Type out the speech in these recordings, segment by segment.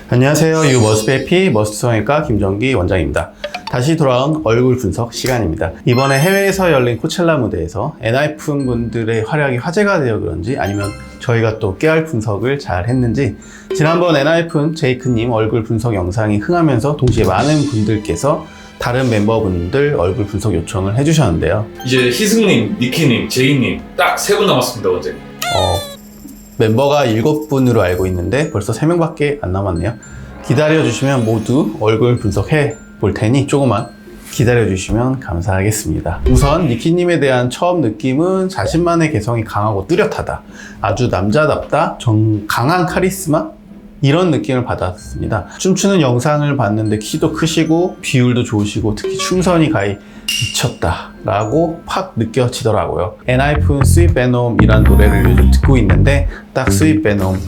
안녕하세요. 유머스트P 머스트성형외과 김정기 원장입니다. 다시 돌아온 얼굴 분석 시간입니다. 이번에 해외에서 열린 코첼라 무대에서 엔하이픈 분들의 활약이 화제가 되어 그런지 아니면 저희가 또 깨알 분석을 잘 했는지 지난번 엔하이픈 제이크님 얼굴 분석 영상이 흥하면서 동시에 많은 분들께서 다른 멤버분들 얼굴 분석 요청을 해주셨는데요. 이제 희승님, 니키님, 제이님 딱 3분 남았습니다. 원장님. 멤버가 7분으로 알고 있는데 벌써 3명밖에 안 남았네요. 기다려주시면 모두 얼굴 분석해 볼 테니 조금만 기다려주시면 감사하겠습니다. 우선 니키님에 대한 처음 느낌은 자신만의 개성이 강하고 뚜렷하다, 아주 남자답다, 강한 카리스마, 이런 느낌을 받았습니다. 춤추는 영상을 봤는데 키도 크시고 비율도 좋으시고 특히 춤선이 가히 미쳤다 라고 팍 느껴지더라고요. 엔하이픈 스윗 베놈 이란 노래를 요즘 듣고 있는데 딱 스윗 베놈,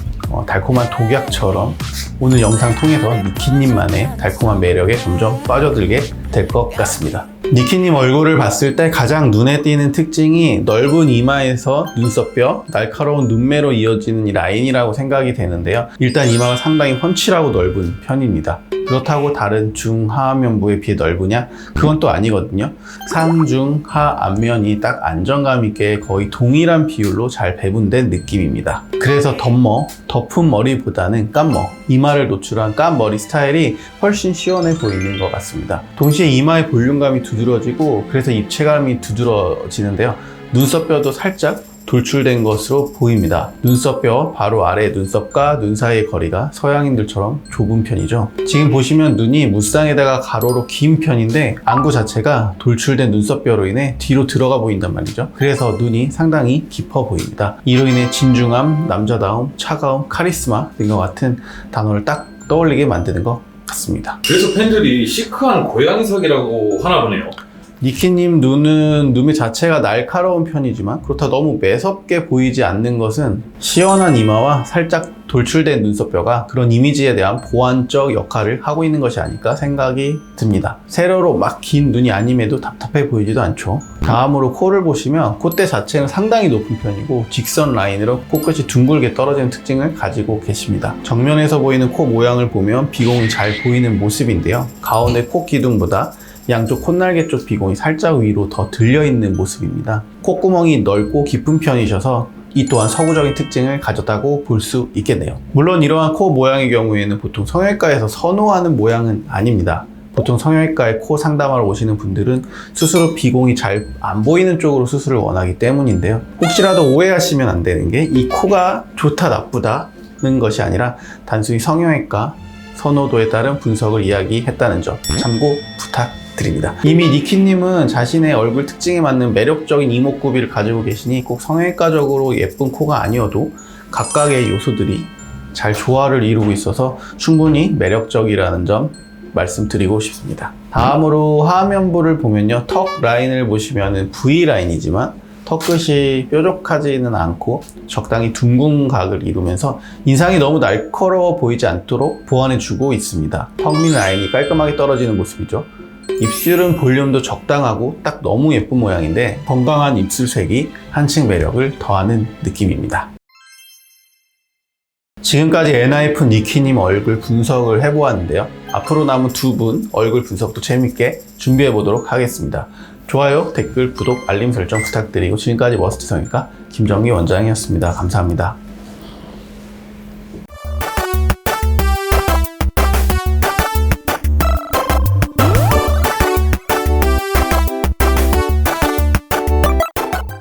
달콤한 독약처럼 오늘 영상 통해서 니키님만의 달콤한 매력에 점점 빠져들게 될 것 같습니다. 니키님 얼굴을 봤을 때 가장 눈에 띄는 특징이 넓은 이마에서 눈썹뼈, 날카로운 눈매로 이어지는 이 라인이라고 생각이 되는데요. 일단 이마가 상당히 훤칠하고 넓은 편입니다. 그렇다고 다른 중하안면부에 비해 넓으냐? 그건 또 아니거든요. 상중하 안면이 딱 안정감 있게 거의 동일한 비율로 잘 배분된 느낌입니다. 그래서 덮은 머리보다는 깐머, 이마를 노출한 깐 머리 스타일이 훨씬 시원해 보이는 것 같습니다. 동시에 이마의 볼륨감이 두드러지고 그래서 입체감이 두드러지는데요. 눈썹뼈도 살짝 돌출된 것으로 보입니다. 눈썹뼈 바로 아래 눈썹과 눈 사이의 거리가 서양인들처럼 좁은 편이죠. 지금 보시면 눈이 무쌍에다가 가로로 긴 편인데 안구 자체가 돌출된 눈썹뼈로 인해 뒤로 들어가 보인단 말이죠. 그래서 눈이 상당히 깊어 보입니다. 이로 인해 진중함, 남자다움, 차가움, 카리스마 등과 같은 단어를 딱 떠올리게 만드는 것 같습니다. 그래서 팬들이 시크한 고양이석이라고 하나 보네요. 니키님 눈의 자체가 날카로운 편이지만 그렇다 너무 매섭게 보이지 않는 것은 시원한 이마와 살짝 돌출된 눈썹뼈가 그런 이미지에 대한 보완적 역할을 하고 있는 것이 아닐까 생각이 듭니다. 세로로 막 긴 눈이 아님에도 답답해 보이지도 않죠. 다음으로 코를 보시면 콧대 자체는 상당히 높은 편이고 직선 라인으로 코끝이 둥글게 떨어지는 특징을 가지고 계십니다. 정면에서 보이는 코 모양을 보면 비공이 잘 보이는 모습인데요. 가운데 코 기둥보다 양쪽 콧날개 쪽 비공이 살짝 위로 더 들려있는 모습입니다. 콧구멍이 넓고 깊은 편이셔서 이 또한 서구적인 특징을 가졌다고 볼 수 있겠네요. 물론 이러한 코 모양의 경우에는 보통 성형외과에서 선호하는 모양은 아닙니다. 보통 성형외과에 코 상담하러 오시는 분들은 수술 후 비공이 잘 안 보이는 쪽으로 수술을 원하기 때문인데요. 혹시라도 오해하시면 안 되는 게 이 코가 좋다 나쁘다는 것이 아니라 단순히 성형외과 선호도에 따른 분석을 이야기했다는 점 참고 부탁드립니다. 이미 니키님은 자신의 얼굴 특징에 맞는 매력적인 이목구비를 가지고 계시니 꼭 성형외과적으로 예쁜 코가 아니어도 각각의 요소들이 잘 조화를 이루고 있어서 충분히 매력적이라는 점 말씀드리고 싶습니다. 다음으로 하안면부를 보면요, 턱 라인을 보시면 V라인이지만 턱끝이 뾰족하지는 않고 적당히 둥근 각을 이루면서 인상이 너무 날카로워 보이지 않도록 보완해주고 있습니다. 턱밑 라인이 깔끔하게 떨어지는 모습이죠. 입술은 볼륨도 적당하고 딱 너무 예쁜 모양인데 건강한 입술색이 한층 매력을 더하는 느낌입니다. 지금까지 엔하이픈 니키님 얼굴 분석을 해보았는데요. 앞으로 남은 두 분 얼굴 분석도 재밌게 준비해보도록 하겠습니다. 좋아요, 댓글, 구독, 알림 설정 부탁드리고 지금까지 머스트성형외과 김정기 원장이었습니다. 감사합니다.